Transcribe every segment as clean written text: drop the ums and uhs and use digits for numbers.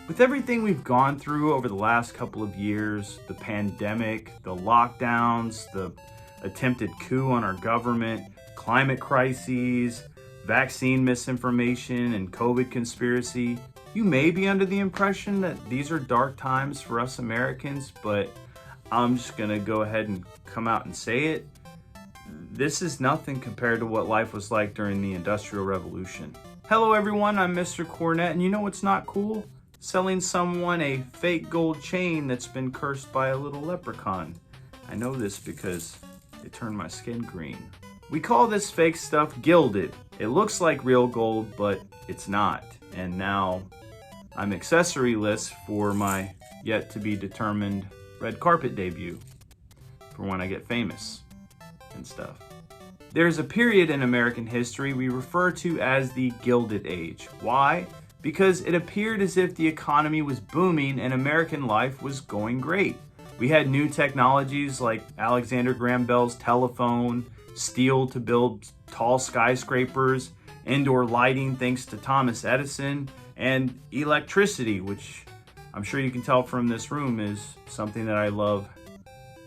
With everything we've gone through over the last couple of years, the pandemic, the lockdowns, the attempted coup on our government, climate crises, vaccine misinformation, and COVID conspiracy, you may be under the impression that these are dark times for us Americans, but I'm just gonna go ahead and come out and say it. This is nothing compared to what life was like during the Industrial Revolution. Hello everyone, I'm Mr. Cornet, and you know what's not cool? Selling someone a fake gold chain that's been cursed by a little leprechaun. I know this because it turned my skin green. We call this fake stuff gilded. It looks like real gold, but it's not. And now I'm accessory-less for my yet-to-be-determined red carpet debut for when I get famous and stuff. There's a period in American history we refer to as the Gilded Age. Why? Because it appeared as if the economy was booming and American life was going great. We had new technologies like Alexander Graham Bell's telephone, steel to build tall skyscrapers, indoor lighting thanks to Thomas Edison, and electricity, which I'm sure you can tell from this room is something that I love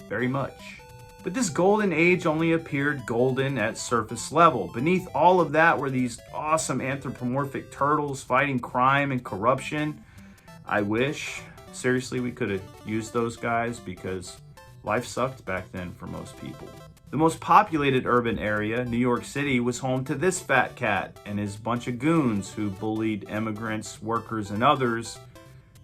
very much. But this golden age only appeared golden at surface level. Beneath all of that were these awesome anthropomorphic turtles fighting crime and corruption. I wish, seriously, we could have used those guys because life sucked back then for most people. The most populated urban area, New York City, was home to this fat cat and his bunch of goons who bullied immigrants, workers, and others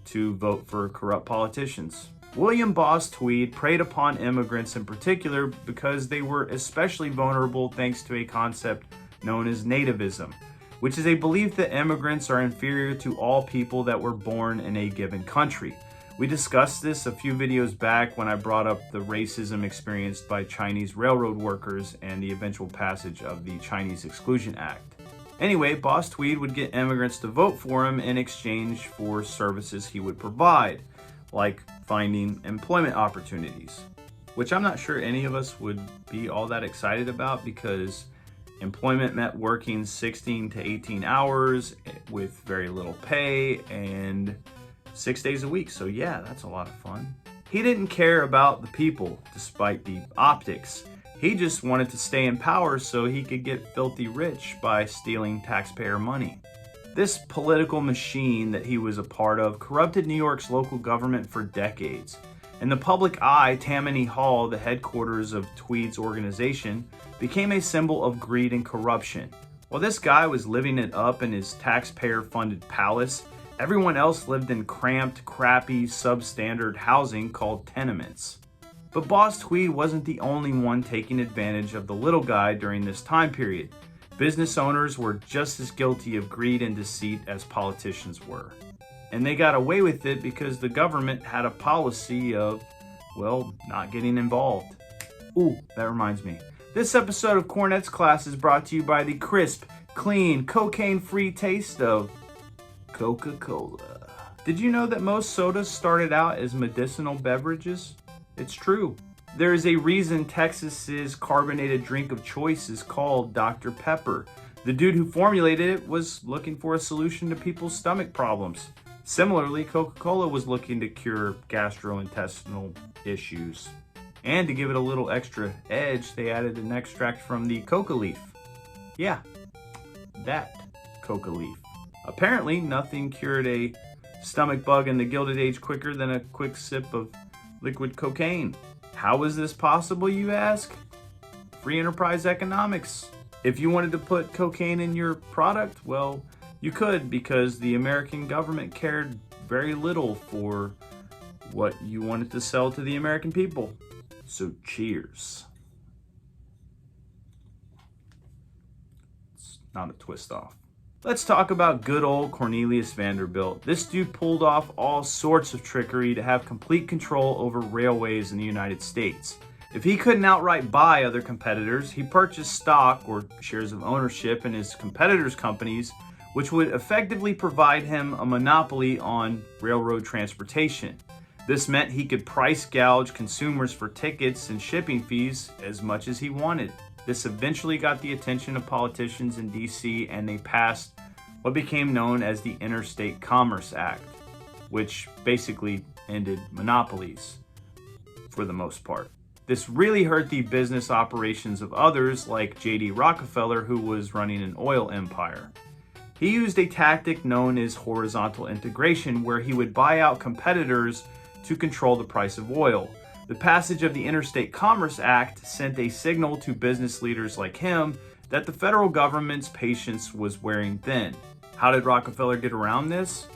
to vote for corrupt politicians. William Boss Tweed preyed upon immigrants in particular because they were especially vulnerable thanks to a concept known as nativism, which is a belief that immigrants are inferior to all people that were born in a given country. We discussed this a few videos back when I brought up the racism experienced by Chinese railroad workers and the eventual passage of the Chinese Exclusion Act. Anyway, Boss Tweed would get immigrants to vote for him in exchange for services he would provide, like finding employment opportunities, which I'm not sure any of us would be all that excited about because employment meant working 16 to 18 hours with very little pay and 6 days a week. So yeah, that's a lot of fun. He didn't care about the people despite the optics. He just wanted to stay in power so he could get filthy rich by stealing taxpayer money. This political machine that he was a part of corrupted New York's local government for decades. In the public eye, Tammany Hall, the headquarters of Tweed's organization, became a symbol of greed and corruption. While this guy was living it up in his taxpayer-funded palace, everyone else lived in cramped, crappy, substandard housing called tenements. But Boss Tweed wasn't the only one taking advantage of the little guy during this time period. Business owners were just as guilty of greed and deceit as politicians were. And they got away with it because the government had a policy of, well, not getting involved. Ooh, that reminds me. This episode of Cornet's Class is brought to you by the crisp, clean, cocaine-free taste of Coca-Cola. Did you know that most sodas started out as medicinal beverages? It's true. There is a reason Texas's carbonated drink of choice is called Dr. Pepper. The dude who formulated it was looking for a solution to people's stomach problems. Similarly, Coca-Cola was looking to cure gastrointestinal issues. And to give it a little extra edge, they added an extract from the coca leaf. Yeah, that coca leaf. Apparently, nothing cured a stomach bug in the Gilded Age quicker than a quick sip of liquid cocaine. How is this possible, you ask? Free enterprise economics. If you wanted to put cocaine in your product, well, you could because the American government cared very little for what you wanted to sell to the American people. So cheers. It's not a twist off. Let's talk about good old Cornelius Vanderbilt. This dude pulled off all sorts of trickery to have complete control over railways in the United States. If he couldn't outright buy other competitors, he purchased stock or shares of ownership in his competitors' companies, which would effectively provide him a monopoly on railroad transportation. This meant he could price gouge consumers for tickets and shipping fees as much as he wanted. This eventually got the attention of politicians in DC, and they passed what became known as the Interstate Commerce Act. which basically ended monopolies for the most part. This really hurt the business operations of others like J.D. Rockefeller, who was running an oil empire. He used a tactic known as horizontal integration, where he would buy out competitors to control the price of oil. The passage of the Interstate Commerce Act sent a signal to business leaders like him that the federal government's patience was wearing thin. How did Rockefeller get around this?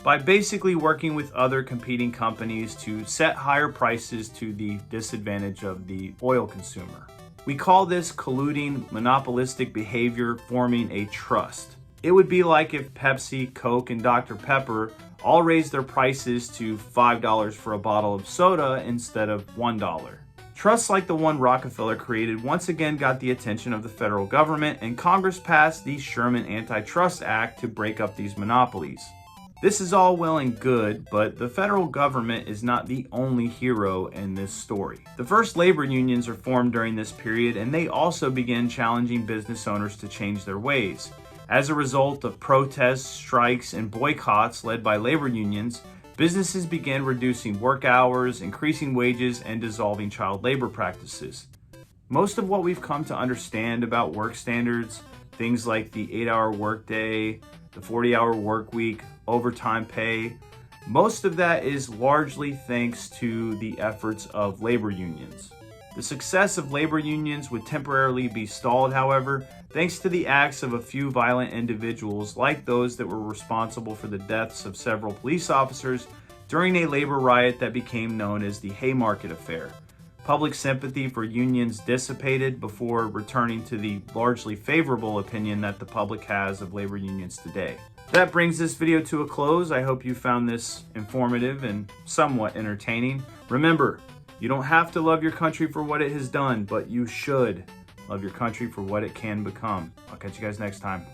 By basically working with other competing companies to set higher prices to the disadvantage of the oil consumer. We call this colluding monopolistic behavior, forming a trust. It would be like if Pepsi, Coke, and Dr. Pepper all raised their prices to $5 for a bottle of soda instead of $1. Trusts like the one Rockefeller created once again got the attention of the federal government, and Congress passed the Sherman Antitrust Act to break up these monopolies. This is all well and good, but the federal government is not the only hero in this story. The first labor unions are formed during this period, and they also began challenging business owners to change their ways. As a result of protests, strikes, and boycotts led by labor unions, businesses began reducing work hours, increasing wages, and dissolving child labor practices. Most of what we've come to understand about work standards, things like the 8-hour workday, the 40-hour work week, overtime pay, most of that is largely thanks to the efforts of labor unions. The success of labor unions would temporarily be stalled, however, thanks to the acts of a few violent individuals like those that were responsible for the deaths of several police officers during a labor riot that became known as the Haymarket Affair. Public sympathy for unions dissipated before returning to the largely favorable opinion that the public has of labor unions today. That brings this video to a close. I hope you found this informative and somewhat entertaining. Remember, you don't have to love your country for what it has done, but you should love your country for what it can become. I'll catch you guys next time.